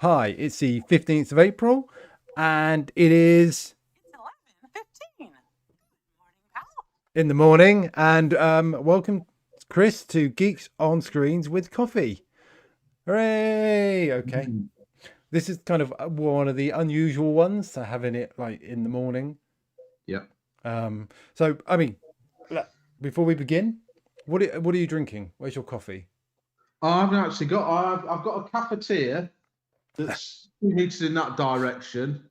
Hi, it's the 15th of April, and it is It's 11:15. Morning, pal. in the morning. And welcome, Chris, to Geeks on Screens with Coffee. Hooray! Okay, this is kind of one of the unusual ones, so having it like in the morning. Yeah. So I mean, before we begin, what are you drinking? Where's your coffee? I haven't actually got. I've got a cafetiere that's heated in that direction.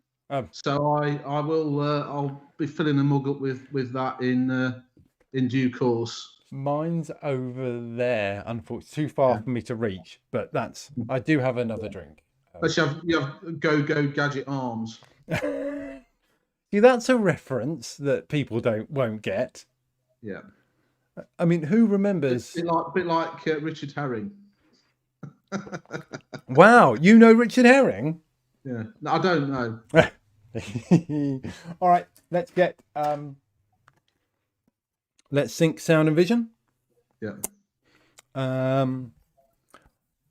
So I will. I'll be filling a mug up with that in due course. Mine's over there. Unfortunately, too far for me to reach. But I do have another drink. But you have go gadget arms. See, that's a reference that people won't get. Yeah. I mean, who remembers? A bit like Richard Herring. Wow, you know Richard Herring? Yeah. No, I don't know. All right, let's get let's sync sound and vision. Yeah.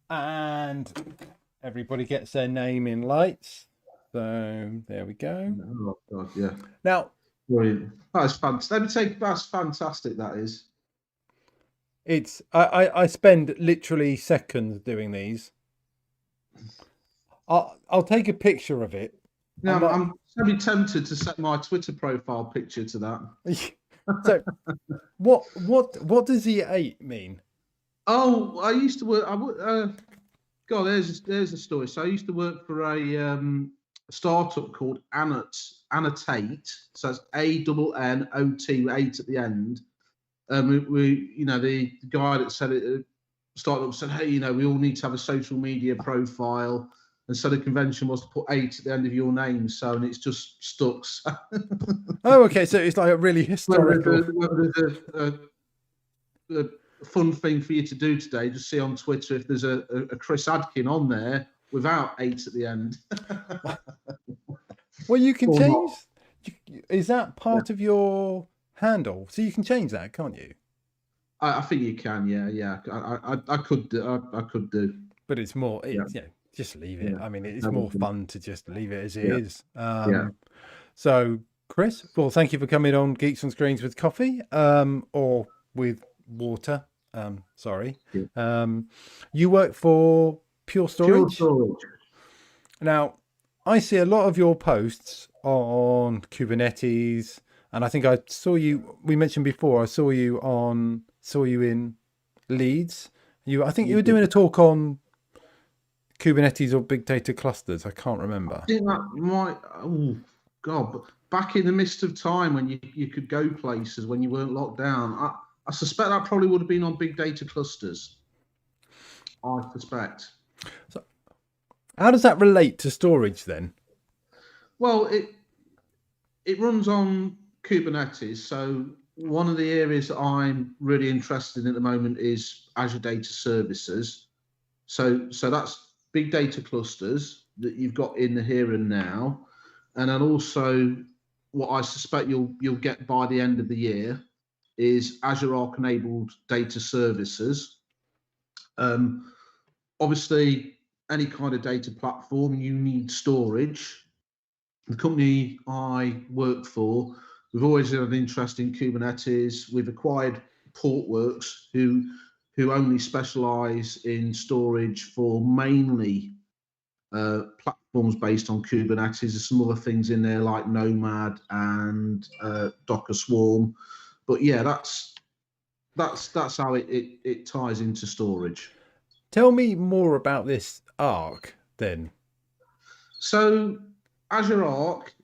And everybody gets their name in lights. So there we go. Oh God, yeah. Now, brilliant. That's fantastic. Let me take. That's fantastic. That is. It's I spend literally seconds doing these. I'll take a picture of it. Yeah, I'm so tempted to set my Twitter profile picture to that. So, what does E8 mean? Oh, I used to work. God, there's a story. So I used to work for a startup called Annotate. So it's ANNOT 8 at the end. We the guy that said it startup said, hey, we all need to have a social media profile. And so the convention was to put 8 at the end of your name. So, and it's just stuck. So. Oh, okay. So it's like a really historical. A fun thing for you to do today, just see on Twitter if there's a Chris Adkin on there without 8 at the end. Well, you can change. Is that part of your handle? So you can change that, can't you? I think you can. Yeah. I could do. But it's more. Just leave it. Yeah. I mean, it's more fun to just leave it as it is. So, Chris, well, thank you for coming on Geeks on Screens with Coffee, or with water. Sorry. Yeah. You work for Pure Storage. Pure Storage. Now, I see a lot of your posts on Kubernetes, and I think I saw you. We mentioned before. I saw you in Leeds. I think you were doing a talk on Kubernetes or big data clusters. I can't remember. I think that might. Oh God! Back in the midst of time when you could go places when you weren't locked down. I suspect that probably would have been on big data clusters. I suspect. So, how does that relate to storage then? Well, it runs on Kubernetes. So one of the areas that I'm really interested in at the moment is Azure Data Services. So that's big data clusters that you've got in the here and now, and then also what I suspect you'll get by the end of the year is Azure Arc enabled data services. Obviously, any kind of data platform, you need storage. The company I work for, we've always had an interest in Kubernetes. We've acquired Portworx, who only specialize in storage for mainly platforms based on Kubernetes. There's some other things in there like Nomad and Docker Swarm, but yeah, that's how it ties into storage. Tell me more about this Arc then. So Azure Arc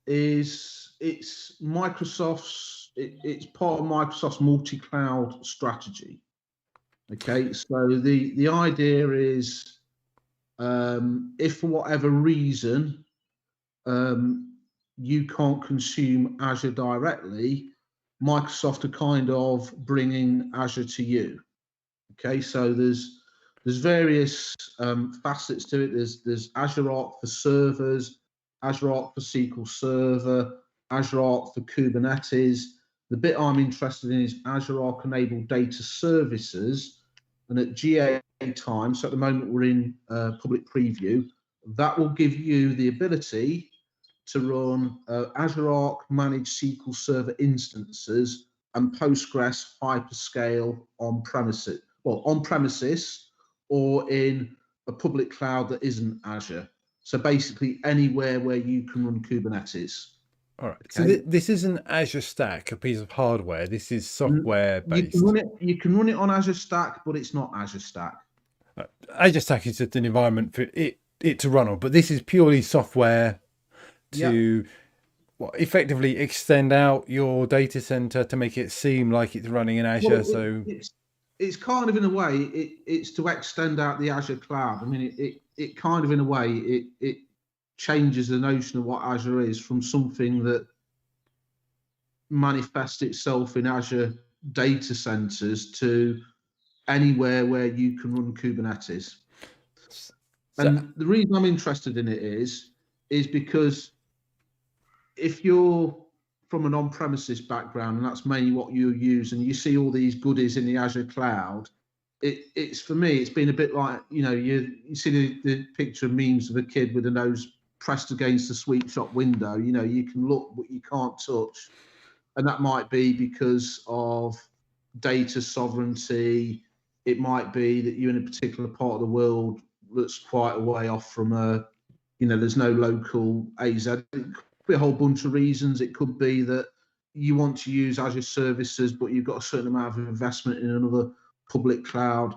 it's Microsoft's. It's part of Microsoft's multi-cloud strategy. Okay, so the idea is, if for whatever reason you can't consume Azure directly, Microsoft are kind of bringing Azure to you. Okay, so there's various facets to it. There's Azure Arc for servers, Azure Arc for SQL Server, Azure Arc for Kubernetes. The bit I'm interested in is Azure Arc enabled data services. And at GA time, so at the moment we're in public preview, that will give you the ability to run Azure Arc managed SQL Server instances and Postgres hyperscale on premises, or in a public cloud that isn't Azure. So basically anywhere where you can run Kubernetes. All right. Okay. So this isn't Azure Stack, a piece of hardware. This is software You based. can run it on Azure Stack, but it's not Azure Stack. Azure Stack is just an environment for it to run on, but this is purely software to effectively extend out your data center to make it seem like it's running in Azure. Well, it's kind of, in a way, it's to extend out the Azure cloud. I mean, it kind of, in a way, it changes the notion of what Azure is from something that manifests itself in Azure data centers to anywhere where you can run Kubernetes. And the reason I'm interested in it is because if you're from an on-premises background, and that's mainly what you use, and you see all these goodies in the Azure cloud, it's for me, it's been a bit like, you see the picture of memes of a kid with a nose pressed against the sweet shop window. You can look, but you can't touch. And that might be because of data sovereignty. It might be that you're in a particular part of the world that's quite a way off from there's no local AZ. It could be a whole bunch of reasons. It could be that you want to use Azure services, but you've got a certain amount of investment in another public cloud.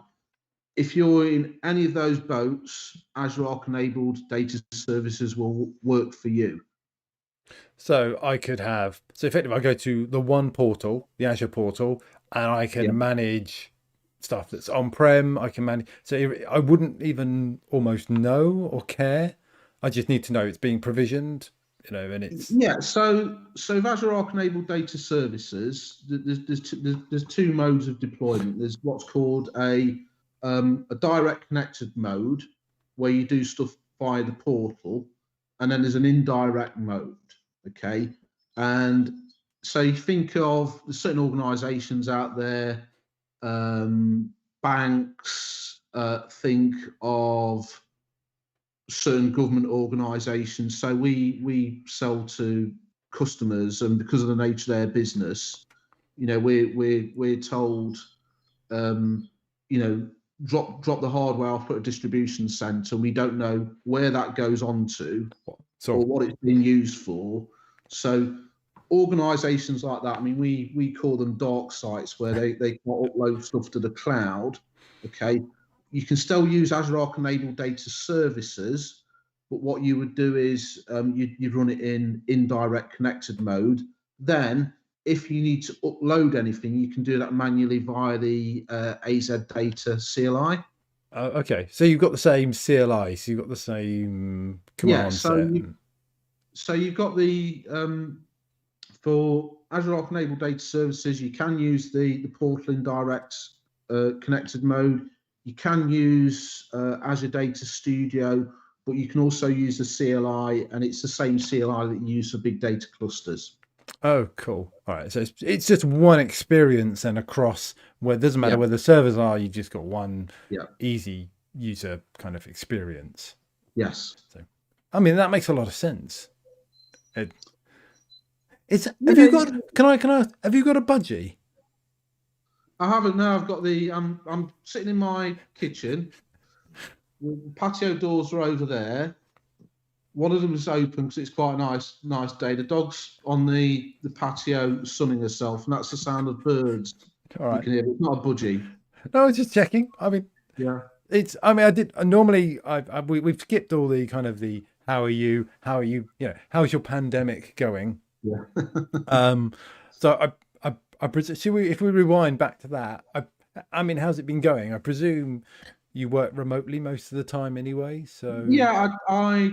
If you're in any of those boats, Azure Arc-enabled data services will work for you. So I could have, effectively I go to the one portal, the Azure portal, and I can manage stuff that's on-prem. I can manage, so I wouldn't even almost know or care. I just need to know it's being provisioned, and it's... Yeah, so with Azure Arc-enabled data services, there's two modes of deployment. There's what's called a direct connected mode, where you do stuff via the portal, and then there's an indirect mode. Okay, and so you think of certain organisations out there, banks, think of certain government organisations. So we sell to customers, and because of the nature of their business, we're told, drop the hardware off at a distribution centre. We don't know where that goes on to or what it's being used for. So organisations like that, I mean, we call them dark sites, where they can't upload stuff to the cloud. Okay, you can still use Azure Arc-enabled data services, but what you would do is you'd run it in indirect connected mode. Then, if you need to upload anything, you can do that manually via the AZ Data CLI. Okay, so you've got the same CLI, so you've got the same command set. So you've got the for Azure Arc-enabled data services, you can use the portal in direct connected mode. You can use Azure Data Studio, but you can also use the CLI, and it's the same CLI that you use for big data clusters. Oh, cool. All right, so it's just one experience, and across where it doesn't matter where the servers are, you just got one easy user kind of experience. Yes. So, I mean, that makes a lot of sense. Have you got a budgie? I haven't. No, I've got the. I'm sitting in my kitchen. The patio doors are over there. One of them is open because it's quite a nice day. The dog's on the patio sunning herself, and that's the sound of birds. All right. You can hear. It's not a budgie. No, I was just checking. I mean, we've skipped all the kind of the how are you, how's your pandemic going? Yeah. So I presume, if we rewind back to that, I mean, how's it been going? I presume you work remotely most of the time anyway. So yeah, I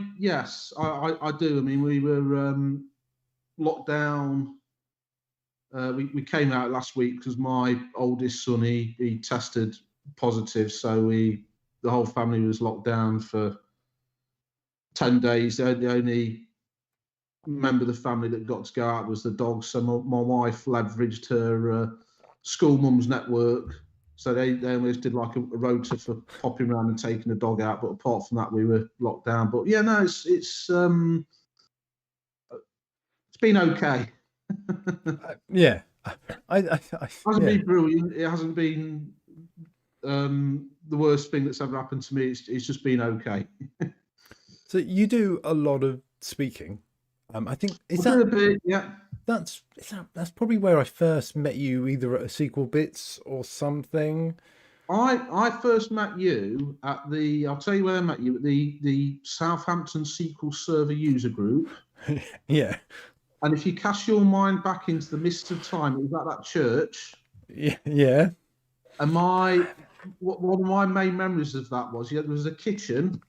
do. I mean, we were locked down. We came out last week because my oldest son he tested positive, so the whole family was locked down for 10 days. The only member of the family that got to go out was the dog. So my wife leveraged her school mum's network So they almost did like a rota for popping around and taking the dog out. But apart from that, we were locked down. But yeah, no, it's been okay. Yeah. It hasn't Yeah. been brilliant. It hasn't been the worst thing that's ever happened to me. It's just been okay. So you do a lot of speaking. I think I do a bit, yeah. that's probably where I first met you, either at a Sequel Bits or something. I first met you at I'll tell you where I met you, at the Southampton SQL Server user group. Yeah. And if you cast your mind back into the mist of time, it was at that church. Yeah. And one of my main memories of that was, there was a kitchen.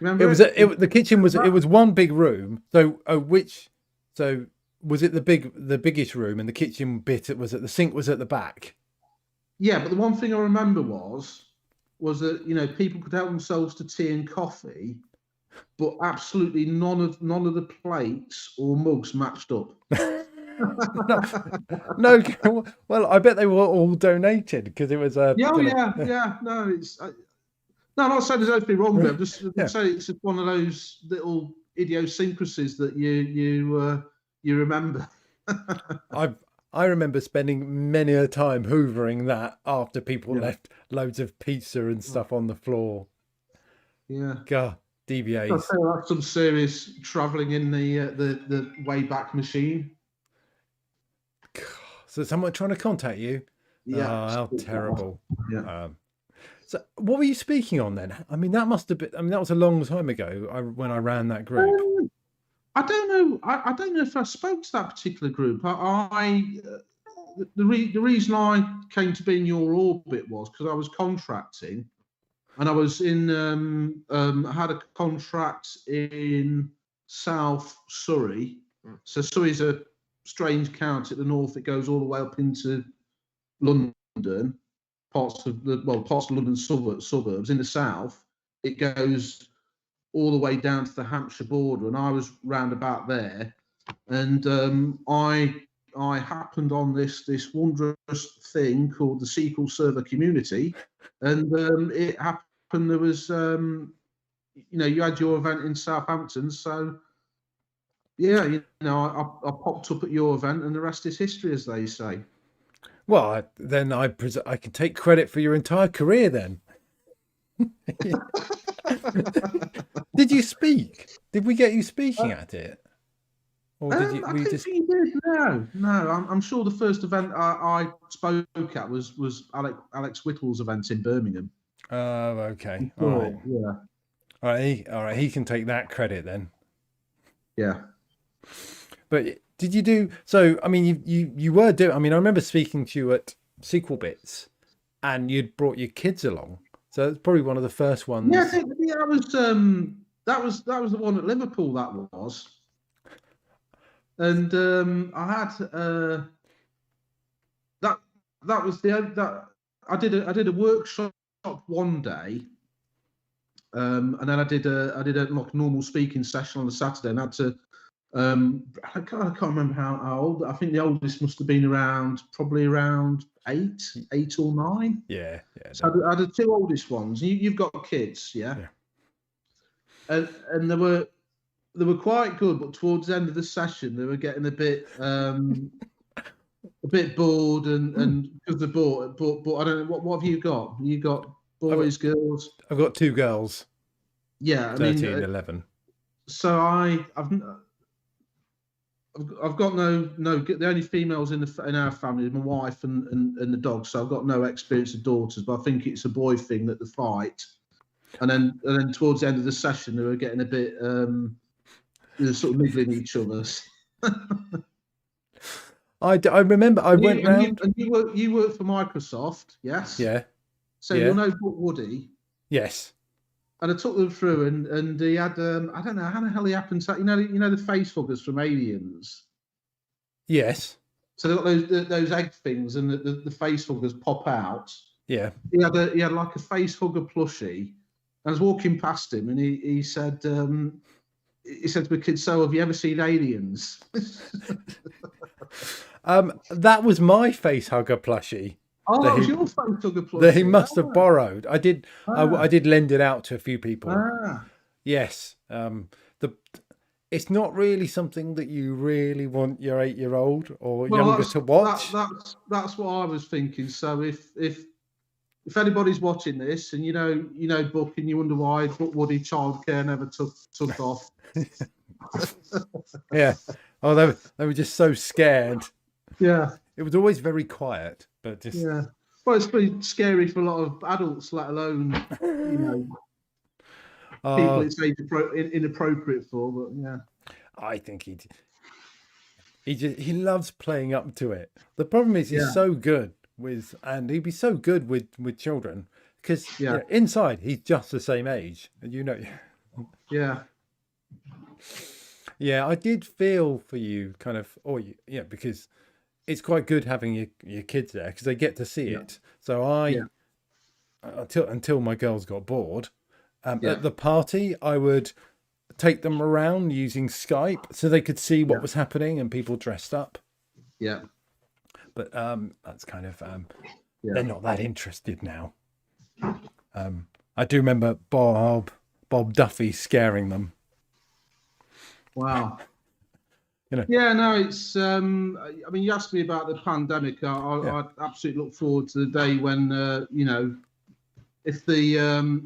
Remember? The kitchen was, it was one big room. So was it the biggest room, and the kitchen bit, it was at the sink was at the back? Yeah, but the one thing I remember was that people could help themselves to tea and coffee, but absolutely none of the plates or mugs matched up. No, well, I bet they were all donated because it was a. Yeah, no, it's no, I'm not saying there's anything wrong there. I'm just saying it's just one of those little idiosyncrasies that you remember. I remember spending many a time hoovering that after people left loads of pizza and stuff on the floor. Yeah. God, DBAs. That's some serious travelling in the Wayback Machine. So someone trying to contact you? Yeah. Oh, how terrible. Yeah. So what were you speaking on then? I mean, that must have been, that was a long time ago when I ran that group. I don't know. I don't know if I spoke to that particular group. The reason I came to be in your orbit was because I was contracting, and I was in. I had a contract in South Surrey. So Surrey's a strange county at the north. It goes all the way up into London, parts of London suburbs. In the south, it goes all the way down to the Hampshire border, and I was round about there, and I happened on this wondrous thing called the SQL Server community, and it happened there was you had your event in Southampton, so yeah, I popped up at your event, and the rest is history, as they say. Well, then I can take credit for your entire career then. Did you speak? Did we get you speaking at it? Or did you? I think you did. No. I'm sure the first event I spoke at was Alex Whittle's event in Birmingham. Oh, okay. All right. Yeah. All right. He can take that credit then. Yeah. But did you do? So I mean, you were doing. I mean, I remember speaking to you at Sequel Bits, and you'd brought your kids along. So it's probably one of the first ones. Yeah, that was the one at Liverpool. That was, and I had that was that I did a workshop one day, and then I did a like normal speaking session on the Saturday, and I had to. I can't remember how old. I think the oldest must have been probably around 8 or 9. Yeah. So I had the 2 oldest ones. You've got kids, yeah. And they were quite good, but towards the end of the session, they were getting a bit bored and because they're bored. But I don't know what have you got? You got boys, girls? I've got 2 girls. Yeah, 13 and 11. So I've got no. The only females in our family is my wife and the dog. So I've got no experience of daughters. But I think it's a boy thing that they fight. And then towards the end of the session, they were getting a bit sort of niggling each other. I remember I went round. And you work for Microsoft, yes? Yeah. So you'll know Woody. Yes. And I took them through, and he had I don't know how the hell he happened to the face huggers from Aliens. Yes. So they've got those egg things, and the face huggers pop out. Yeah. He had like a face hugger plushie. I was walking past him, and he said to the kids, "So have you ever seen Aliens?" That was my face hugger plushie. Oh, that that was he your photographer that he plug. must have borrowed. I did. I did lend it out to a few people. Ah. Yes. The It's not really something that you really want your 8-year-old or Well, younger to watch. that's what I was thinking. So if anybody's watching this and you know Buck and you wonder why Buck Woody childcare never took off. Yeah. Oh, they were just so scared. Yeah. It was always very quiet, but just Yeah. Well, it's pretty scary for a lot of adults, let alone people it's inappropriate for. But yeah. I think he loves playing up to it. The problem is he's so good and he'd be so good with children because inside he's just the same age, and Yeah. Yeah, I did feel for you, kind of, because it's quite good having your kids there because they get to see it. So until my girls got bored, at the party, I would take them around using Skype so they could see what was happening and people dressed up. Yeah. But that's kind of they're not that interested now. I do remember Bob Duffy scaring them. Wow. Yeah, no, it's. I mean, you asked me about the pandemic. I absolutely look forward to the day when if the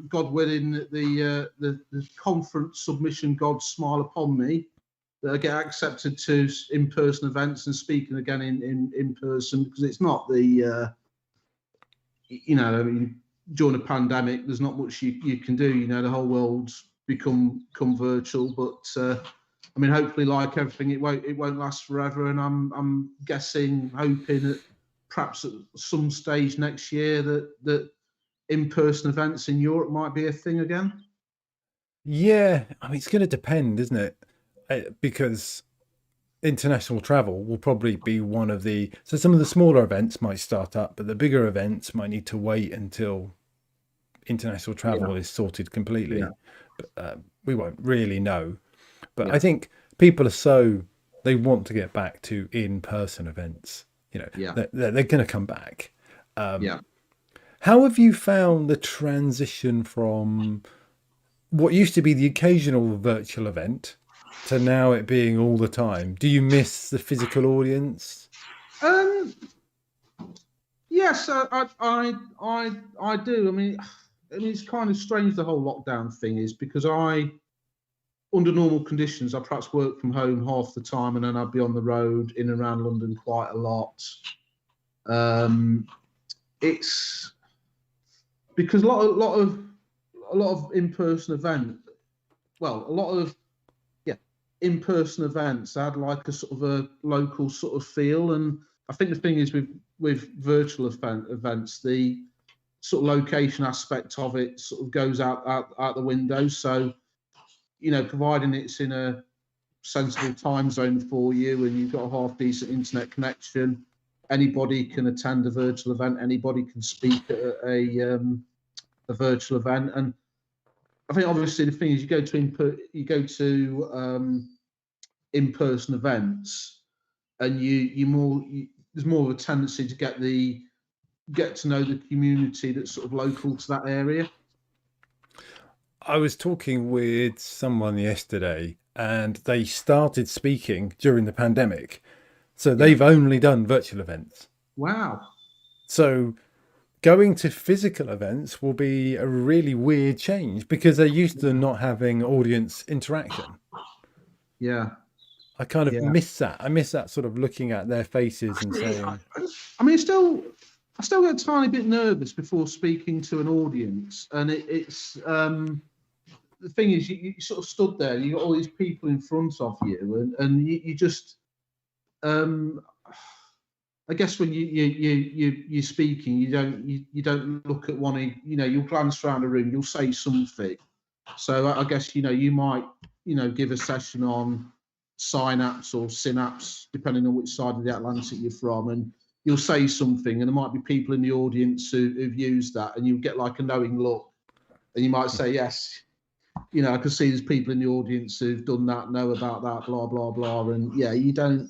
God willing, the conference submission gods smile upon me, that I get accepted to in-person events and speaking again in person, because it's not the I mean, during a pandemic, there's not much you can do. The whole world's become virtual, but. I mean, hopefully, like everything, it won't last forever, and I'm hoping that perhaps at some stage next year that in-person events in Europe might be a thing again. Yeah, I mean, it's going to depend, isn't it? Because international travel will probably be one of so some of the smaller events might start up, but the bigger events might need to wait until international travel is sorted completely. But we won't really know. But I think people they want to get back to in-person events. They're going to come back. How have you found the transition from what used to be the occasional virtual event to now it being all the time? Do you miss the physical audience? Yes, I do. I mean, it's kind of strange, the whole lockdown thing is, because under normal conditions, I perhaps work from home half the time, and then I'd be on the road in and around London quite a lot. It's because a lot of in-person in-person events had like a sort of a local sort of feel, and I think the thing is with virtual events, the sort of location aspect of it sort of goes out the window. So, providing it's in a sensible time zone for you and you've got a half decent internet connection, anybody can attend a virtual event. Anybody can speak at a virtual event. And I think obviously the thing is, you go to in-person events, and there's more of a tendency to get to know the community that's sort of local to that area. I was talking with someone yesterday, and they started speaking during the pandemic. So they've only done virtual events. Wow. So going to physical events will be a really weird change because they're used to not having audience interaction. Yeah. I kind of miss that. I miss that sort of looking at their faces and saying... I mean, I still get a tiny bit nervous before speaking to an audience. And it's... the thing is, you sort of stood there, you got all these people in front of you, and you just, I guess when you're speaking, you don't look at one, you'll glance around the room, you'll say something. So I guess, you might, give a session on synapse or synapse, depending on which side of the Atlantic you're from, and you'll say something, and there might be people in the audience who've used that, and you'll get like a knowing look, and you might say, yes. I can see there's people in the audience who've done that, know about that, blah, blah, blah. And you don't,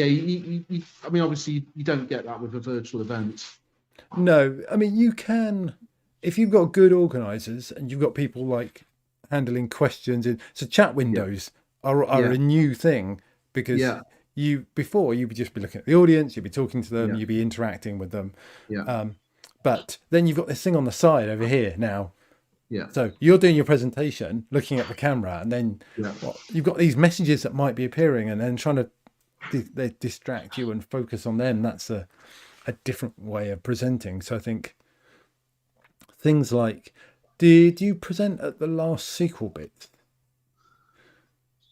I mean, obviously, you don't get that with a virtual event. No, I mean, you can, if you've got good organizers and you've got people like handling questions in, so chat windows are Yeah. a new thing because Yeah. before you would just be looking at the audience, you'd be talking to them, Yeah. you'd be interacting with them. Yeah. But then you've got this thing on the side over here now. Yeah. So you're doing your presentation, looking at the camera, and then Yeah. you've got these messages that might be appearing, and then trying to they distract you and focus on them. That's a different way of presenting. So I think things like, did you present at the last sequel bit?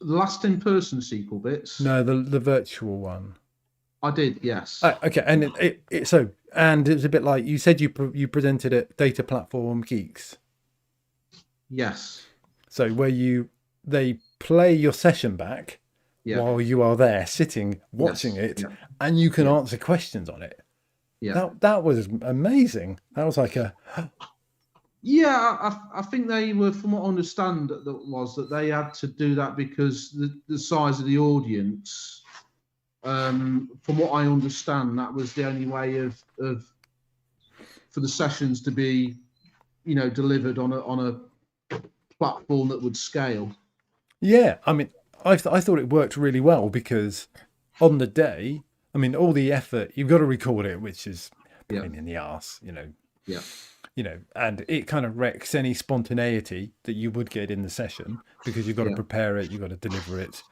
The last in-person sequel bits. No, the virtual one. I did, yes. Okay, and and it was a bit like you said you presented at Data Platform Geeks. Yes. So where they play your session back while you are there sitting watching it, and you can answer questions on it. Yeah. That was amazing. That was like a I think they were, from what I understand, that they had to do that because the size of the audience. From what I understand, that was the only way of for the sessions to be, delivered on a platform that would scale. Yeah, I mean, I thought it worked really well because on the day, I mean, all the effort, you've got to record it, which is a pain in the arse, and it kind of wrecks any spontaneity that you would get in the session because you've got to prepare it, you've got to deliver it.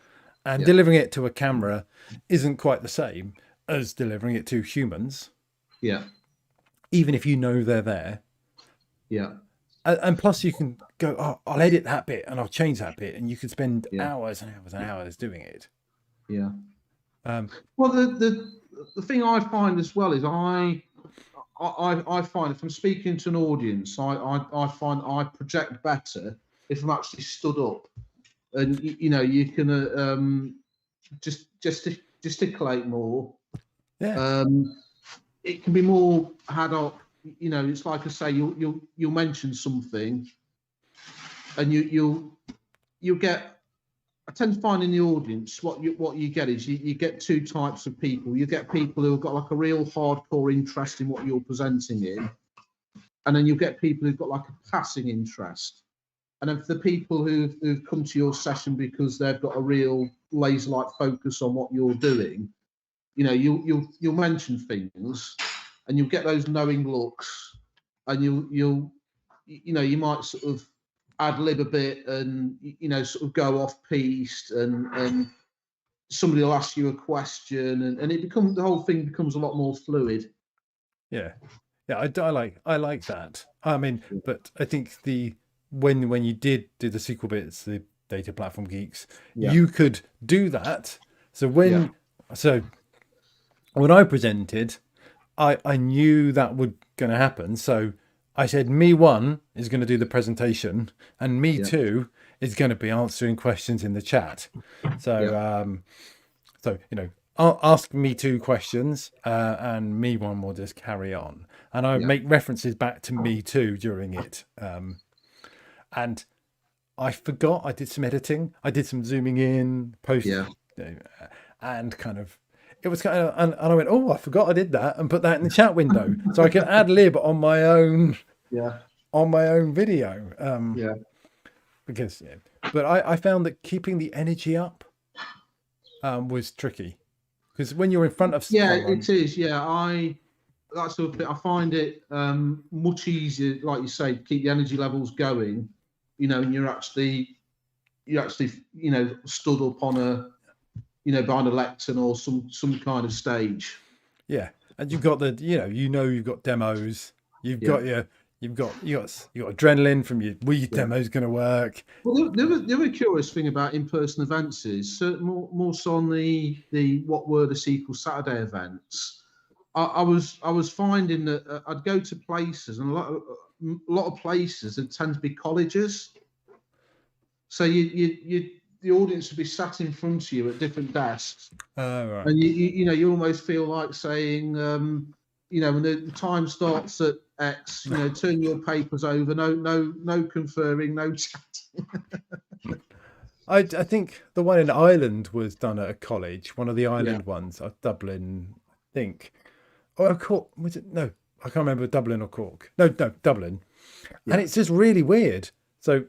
And delivering it to a camera isn't quite the same as delivering it to humans. Yeah. Even if you know they're there. Yeah. And plus you can go, oh, I'll edit that bit and I'll change that bit. And you could spend hours and hours and hours doing it. Yeah. Well, the thing I find as well is I find if I'm speaking to an audience, I find I project better if I'm actually stood up. And you can just gesticulate more. Yeah. It can be more had up. It's like I say, you'll mention something, and you'll get. I tend to find in the audience what you get is you get two types of people. You get people who've got like a real hardcore interest in what you're presenting in, and then you get people who've got like a passing interest. And then for the people who've come to your session because they've got a real laser-like focus on what you're doing, you'll mention things, and you'll get those knowing looks, and you might sort of ad lib a bit and sort of go off piste, and somebody will ask you a question, and the whole thing becomes a lot more fluid. Yeah, I like that. I mean, but I think when you did do the sequel bits, the Data Platform Geeks, you could do that. So when I presented, I knew that was going to happen. So I said, me one is going to do the presentation, and me two is going to be answering questions in the chat. So I'll ask me two questions, and me one will just carry on, and I make references back to me two during it. And I forgot I did some editing. I did some zooming in, post, and kind of, it was kind of, and I went, oh, I forgot I did that, and put that in the chat window so I can ad lib on my own, video. Because, but I found that keeping the energy up was tricky, because when you're in front of someone, it is. That's sort of bit. I find it much easier, like you say, to keep the energy levels going. And you're actually stood up on a behind a lectern or some kind of stage. Yeah, and you've got you've got demos. You've got adrenaline from your demo's going to work. Well, the other curious thing about in-person events is more so on the what were the sequel Saturday events. I was finding that I'd go to places, and a lot of places that tend to be colleges. So the audience would be sat in front of you at different desks, right. and you almost feel like saying, when the time starts at X, turn your papers over, no conferring, no chatting. I think the one in Ireland was done at a college, one of the Yeah. island ones, Dublin, I think. Or Cork, was it? No, I can't remember Dublin or Cork. No, Dublin. Yeah. And it's just really weird. So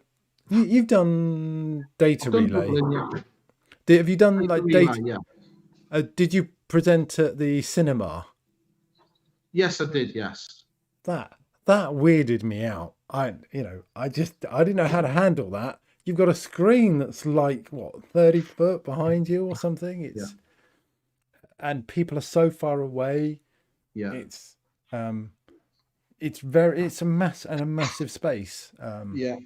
you've done data I've done relay. Dublin, yeah. Have you done like Relay, data? yeah. Did you present at the cinema? Yes, I did. Yes. That weirded me out. I didn't know how to handle that. You've got a screen that's like what 30 foot behind you or something. And people are so far away. Yeah. It's a massive space. Yeah.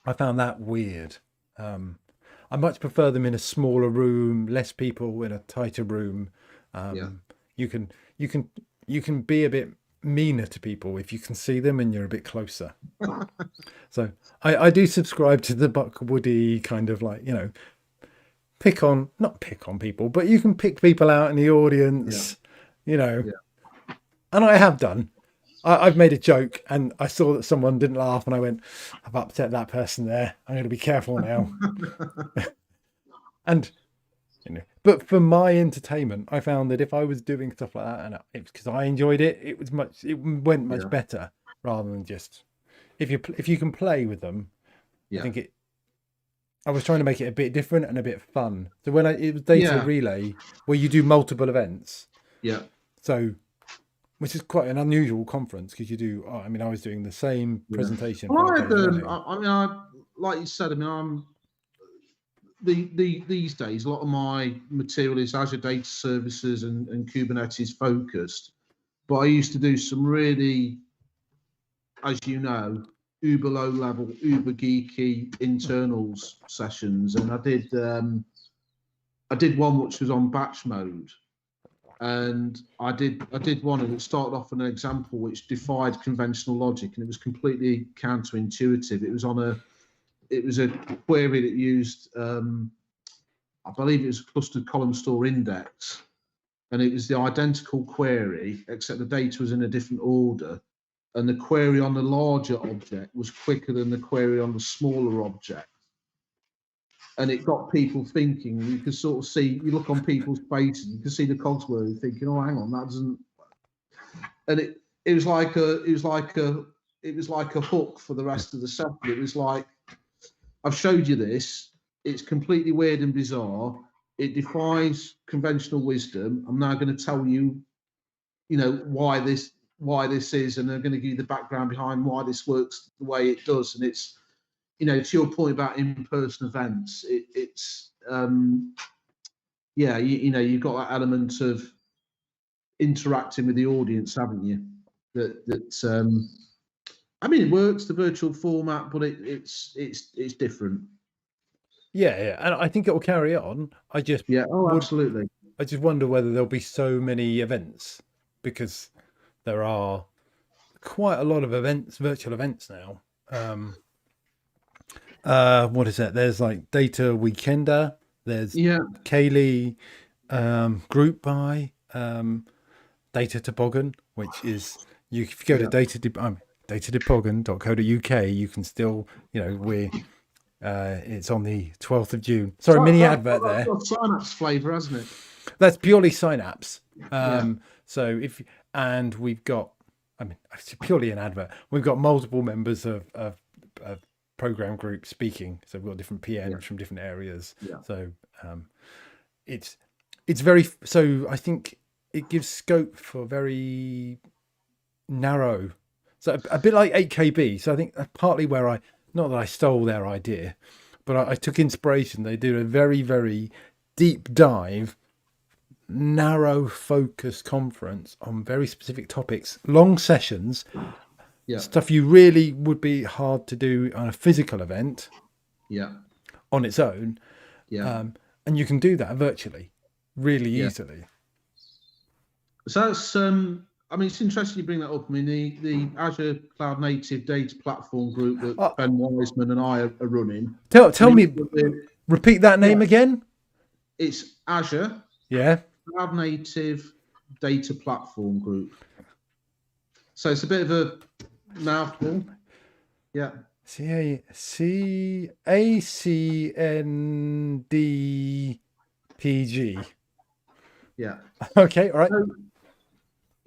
I found that weird. I much prefer them in a smaller room, less people in a tighter room. You can be a bit meaner to people if you can see them and you're a bit closer. So I do subscribe to the Buck Woody kind of like, not pick on people, but you can pick people out in the audience, and I have done. I've made a joke and I saw that someone didn't laugh and I went, I've upset that person there. I'm going to be careful now. And but for my entertainment, I found that if I was doing stuff like that and because I enjoyed it, it went much better rather than just if you can play with them. I was trying to make it a bit different and a bit fun. So when it was data relay where you do multiple events. Yeah. So which is quite an unusual conference because you do. I was doing the same presentation. Well, like you said, I'm these days a lot of my material is Azure Data Services and Kubernetes focused, but I used to do some really, as you know, uber low level, uber geeky internals sessions, and I did one which was on batch mode. And I did one, and it started off with an example which defied conventional logic, and it was completely counterintuitive. It was a query that used, I believe it was a clustered column store index, and it was the identical query except the data was in a different order, and the query on the larger object was quicker than the query on the smaller object. And it got people thinking. You could sort of see, you look on people's faces, you can see the cogs whirring, thinking, "Oh, hang on, that doesn't." And it was like a hook for the rest of the session. It was like, I've showed you this. It's completely weird and bizarre. It defies conventional wisdom. I'm now going to tell you, why this is, and I'm going to give you the background behind why this works the way it does. And it's. To your point about in-person events, it's you've got that element of interacting with the audience, haven't you? It works, the virtual format, but it's different. Yeah, and I think it will carry on. Absolutely. I just wonder whether there'll be so many events because there are quite a lot of virtual events now. What is that? There's like Data Weekender. There's Kaylee, Group by Data Toboggan, which is if you go to datatoboggan.co.uk, you can still it's on the 12th of June. Sorry, mini advert there. That's got Synapse flavour, hasn't it? That's purely Synapse. So we've got, it's purely an advert. We've got multiple members of program group speaking, so we've got different PMs from different areas. So it's very, so I think it gives scope for very narrow, so a bit like 8KB. So I think that's partly where not that I stole their idea, but I took inspiration. They do a very, very deep dive, narrow focus conference on very specific topics, long sessions. Stuff you really would be hard to do on a physical event on its own. And you can do that virtually really easily. So that's it's interesting you bring that up. The Azure Cloud Native Data Platform group that Ben Wiseman and I are running. Tell me, repeat that name again. It's Azure Cloud Native Data Platform group. So it's a bit of a mouthful. CACNDPG. Yeah. Okay, all right.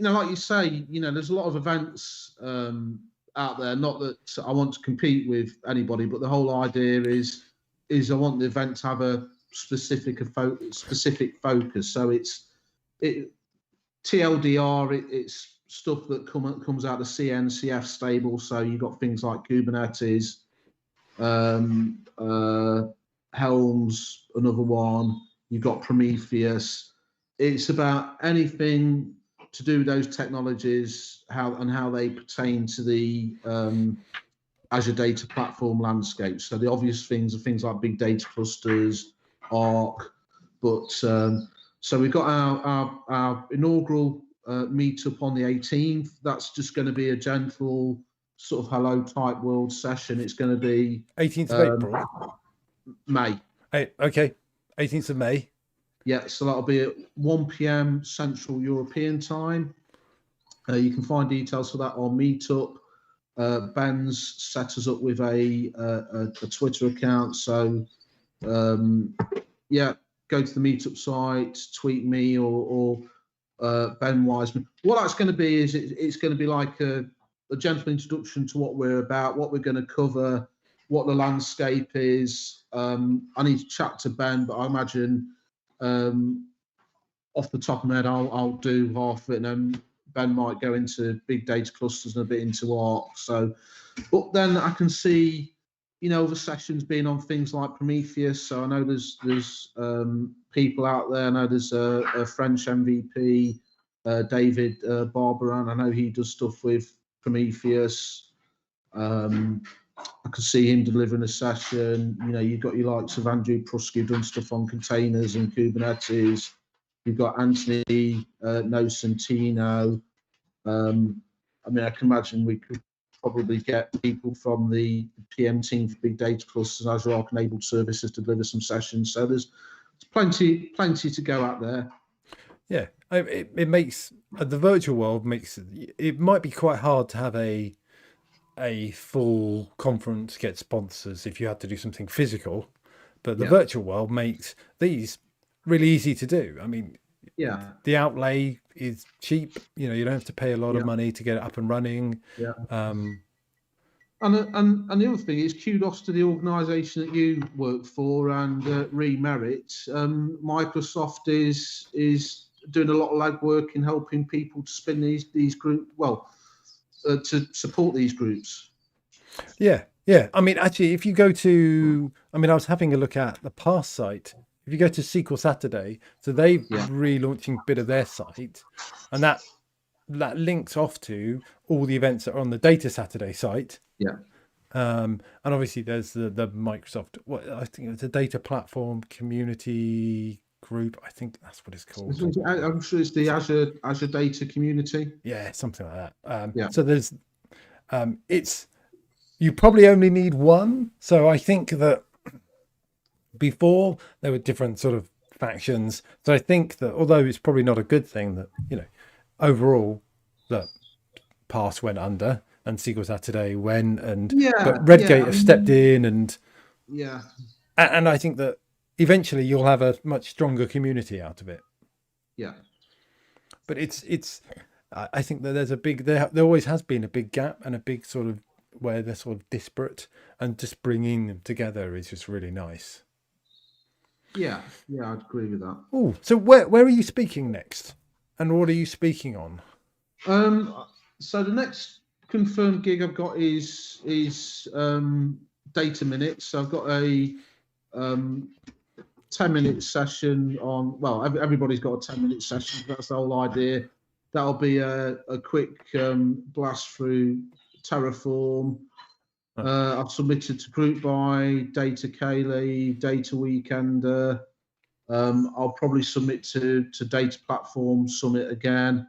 So, like you say, there's a lot of events out there. Not that I want to compete with anybody, but the whole idea is I want the event to have a specific focus. So it's TLDR. It's stuff that comes out of the CNCF stable. So you've got things like Kubernetes, Helms, another one. You've got Prometheus. It's about anything to do with those technologies, how they pertain to the Azure data platform landscape. So the obvious things are things like big data clusters, Arc, but so we've got our inaugural meetup on the 18th. That's just going to be a gentle sort of hello type world session. It's going to be 18th of April. May. Okay, 18th of May. Yeah, so that'll be at 1 p.m. Central European time. You can find details for that on Meetup. Ben's set us up with a Twitter account. So, yeah, go to the Meetup site, tweet me or Ben Wiseman. What that's going to be is it's going to be like a gentle introduction to what we're about, what we're going to cover, what the landscape is. I need to chat to Ben, but I imagine off the top of my head, I'll do half of it, and then Ben might go into big data clusters and a bit into Arc. So, but then I can see, other sessions being on things like Prometheus. So I know there's people out there. I know there's a French MVP, David Barbaran. I know he does stuff with Prometheus. I could see him delivering a session. You've got your likes of Andrew Prusky done stuff on containers and Kubernetes. You've got Anthony Nocentino. I can imagine we could probably get people from the PM team for big data clusters, Azure Arc enabled services to deliver some sessions. So there's plenty to go out there. Yeah, it makes the virtual world makes it might be quite hard to have a full conference get sponsors if you had to do something physical, but the virtual world makes these really easy to do. I mean, yeah, the outlay is cheap. You don't have to pay a lot of money to get it up and running. Yeah. And the other thing is kudos to the organisation that you work for and Remerit. Microsoft is doing a lot of legwork in helping people to spin these group to support these groups. Yeah. I mean, actually, if you go to, I was having a look at the Pass site. If you go to SQL Saturday, so they're relaunching a bit of their site, and that links off to all the events that are on the Data Saturday site. Yeah. And obviously there's the Microsoft, I think it's a data platform community group. I think that's what it's called. I'm sure it's the Azure Data Community. Yeah, something like that. So there's, you probably only need one. So I think that before there were different sort of factions. So I think that although it's probably not a good thing that, overall that Pass went under and SQL Saturday went, but Redgate have stepped in and I think that eventually you'll have a much stronger community out of it. Yeah. But I think that there's there always has been a big gap and a big sort of where they're sort of disparate, and just bringing them together is just really nice. Yeah, I'd agree with that. Oh, so where are you speaking next, and what are you speaking on? So the next confirmed gig I've got is Data Minutes. So I've got a 10-minute session on. Well, everybody's got a 10-minute session. That's the whole idea. That'll be a quick blast through Terraform. I've submitted to Group by Data Kaylee, Data Weekender. I'll probably submit to Data Platform Summit again.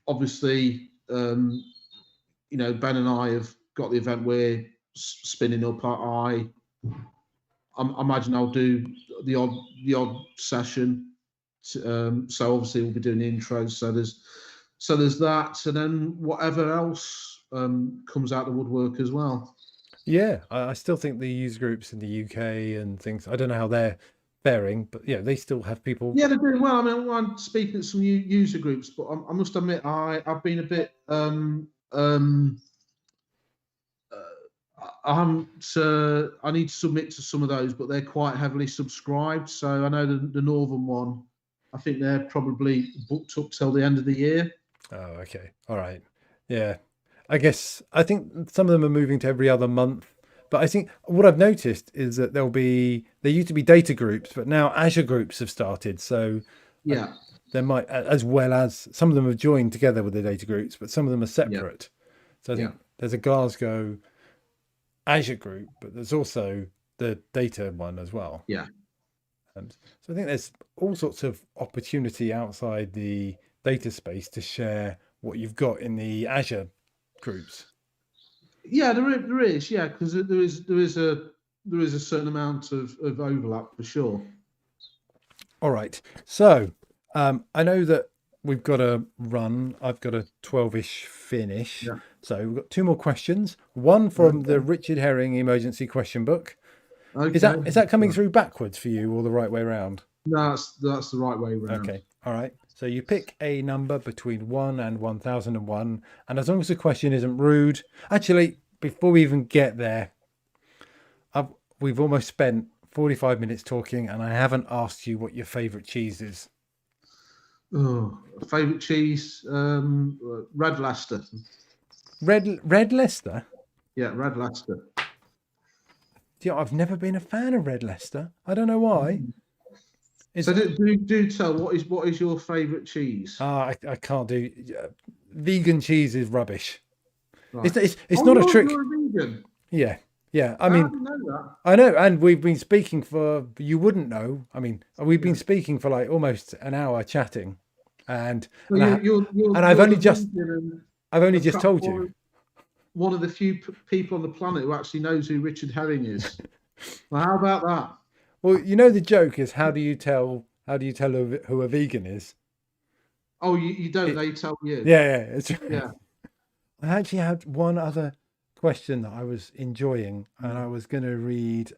Obviously, Ben and I have got the event we're spinning up. I imagine I'll do the odd session. So obviously we'll be doing the intros. So there's that, and then whatever else comes out the woodwork as well. Yeah, I still think the user groups in the UK and things, I don't know how they're faring, but yeah, they still have people. Yeah, they're doing well. I mean, I'm speaking at some user groups, but I must admit, I've been a bit. I need to submit to some of those, but they're quite heavily subscribed. So I know the Northern one, I think they're probably booked up till the end of the year. Oh, okay. All right. Yeah. I think some of them are moving to every other month. But I think what I've noticed is that there used to be data groups, but now Azure groups have started. So Yeah, there might, as well as some of them have joined together with the data groups, but some of them are separate. So I think there's a Glasgow Azure group, but there's also the data one as well. yeah. And so I think there's all sorts of opportunity outside the data space to share what you've got in the Azure groups. Yeah, there is. Yeah, because there is a certain amount of overlap for sure. All right. So I know that we've got a run. I've got a 12-ish finish. Yeah. So we've got two more questions. One from the Richard Herring emergency question book. Okay. Is that coming through backwards for you or the right way around? No, that's the right way around. Okay. All right. So you pick a number between 1 and 1001. And as long as the question isn't rude, actually, before we even get there, we've almost spent 45 minutes talking and I haven't asked you what your favorite cheese is. Oh, favorite cheese, Red Leicester. Red Leicester? Yeah, Red Leicester. Yeah, I've never been a fan of Red Leicester. I don't know why. So do tell, what is your favourite cheese? I can't do vegan cheese is rubbish. Right. It's not a trick. You're a vegan. Yeah. I mean, didn't know that. I know, and we've been speaking for, you wouldn't know. I mean, we've been speaking for like almost an hour chatting, and I've only just told you. One of the few people on the planet who actually knows who Richard Herring is. Well, how about that? Well, you know the joke is how do you tell who a vegan is? Oh, you don't. They tell you. Yeah. Yeah. I actually had one other question that I was enjoying, and I was going to read.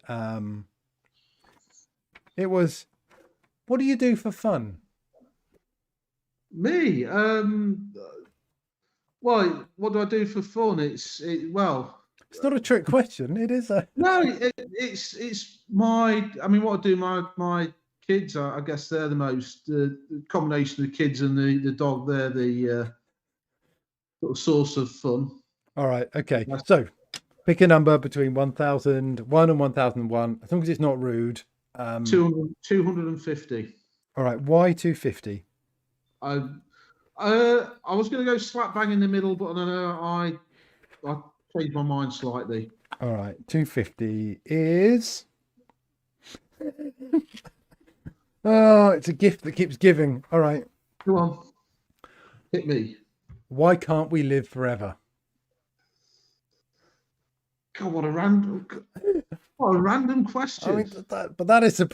It was, what do you do for fun? Me? Well, what do I do for fun? It's not a trick question. It is a no. It's my. I mean, what I do. My kids are. I guess they're the combination of the kids and the dog. They're the sort of source of fun. All right. Okay. So pick a number between 1001 and 1001. As long as it's not rude. 250. All right. Why 250? I was going to go slap bang in the middle, but I changed my mind slightly. All right. 250 is. Oh, it's a gift that keeps giving. All right. Go on. Hit me. Why can't we live forever? God, what a random question. I mean, but that is the.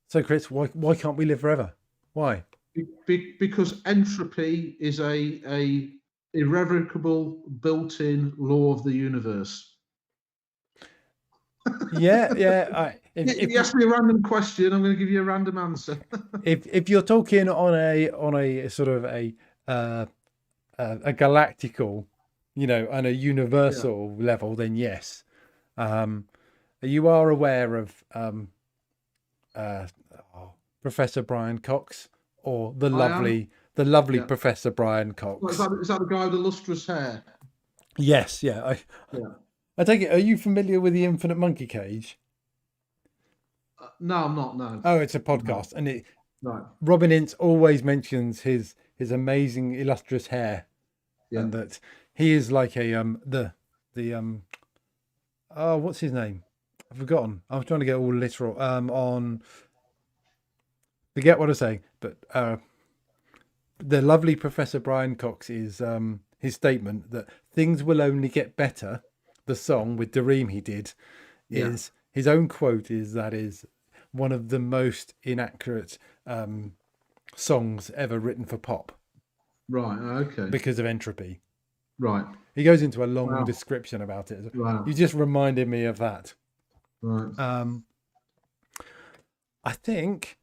So, Chris, why can't we live forever? Why? Because entropy is a irrevocable built-in law of the universe. Yeah. If you ask me a random question, I'm going to give you a random answer. if you're talking on a sort of a galactical, and a universal level, then yes. You are aware of Professor Brian Cox, or the lovely Professor Brian Cox. Is that the guy with the lustrous hair? Yes, yeah. I take it. Are you familiar with the Infinite Monkey Cage? No, I'm not. No. Oh, it's a podcast, and right. Robin Ince always mentions his amazing illustrious hair, and that he is like a what's his name? I've forgotten. I was trying to get all literal forget what I was saying, but the lovely Professor Brian Cox is his statement that things will only get better. The song with Dareem he did is his own quote is one of the most inaccurate songs ever written for pop. Right. Okay. Because of entropy. Right. He goes into a long Wow. description about it. Wow. You just reminded me of that. Right. I think,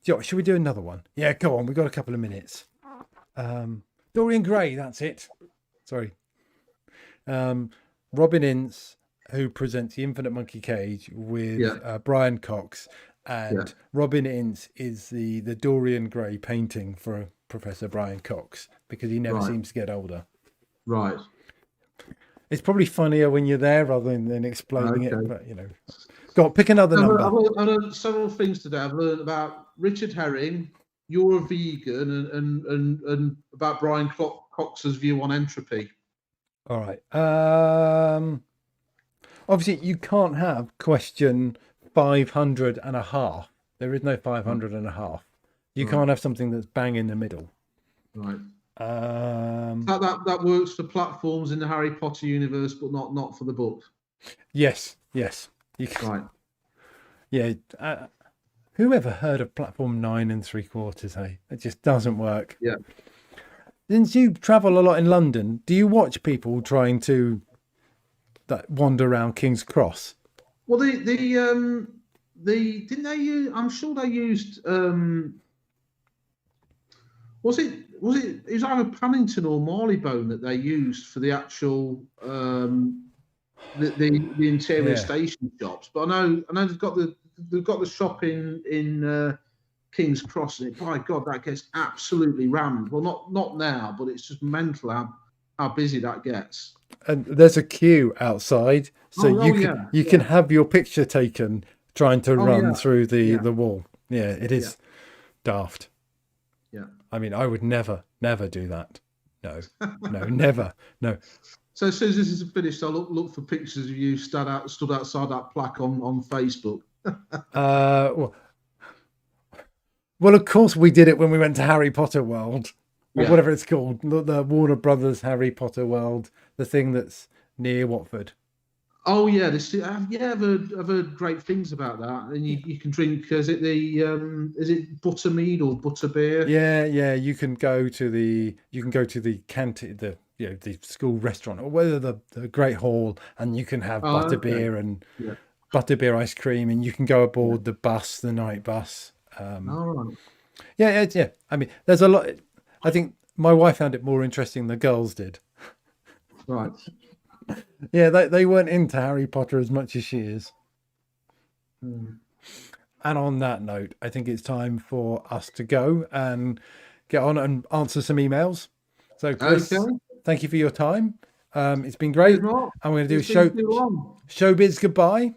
should we do another one? Yeah, go on. We've got a couple of minutes. Dorian Gray, that's it. Sorry. Robin Ince, who presents the Infinite Monkey Cage with Brian Cox, and Robin Ince is the Dorian Gray painting for Professor Brian Cox, because he never seems to get older. Right. It's probably funnier when you're there rather than explaining it, but go on, pick another number. I've learned several things today. I've learned about Richard Herring, you're a vegan, and about Brian Cox's view on entropy. All right. Obviously, you can't have question 500 and a half. There is no 500 and a half. You can't have something that's bang in the middle. Right. That works for platforms in the Harry Potter universe, but not for the book. Yes. You can, right. Yeah. Whoever heard of platform 9 3/4? Hey, it just doesn't work. Yeah. Since you travel a lot in London, do you watch people trying to wander around King's Cross? Well, didn't they use? I'm sure they used. Was it? It was either Paddington or Marylebone that they used for the actual the interior station shops. But I know they've got the shop in King's Cross, and by God, that gets absolutely rammed. Well, not now, but it's just mental how busy that gets. And there's a queue outside, so you can have your picture taken trying to run through the wall. Yeah, it is daft. Yeah. I mean, I would never do that. No, never. No. So as soon as this is finished, I'll look for pictures of you stood outside that plaque on Facebook. Well, of course we did it when we went to Harry Potter World, or whatever it's called, the Warner Brothers Harry Potter World, the thing that's near Watford. Oh yeah, I've heard great things about that. And you can drink. Is it buttermead or butterbeer? Yeah. You can go to the canteen, the school restaurant, or whether the Great Hall, and you can have butterbeer and butterbeer ice cream, and you can go aboard the bus, the night bus. Yeah. I mean, there's a lot. I think my wife found it more interesting than the girls did. Right. Yeah, they weren't into Harry Potter as much as she is. And on that note, I think it's time for us to go and get on and answer some emails. So, Chris, thank you for your time. It's been great. I'm going to do showbiz goodbye.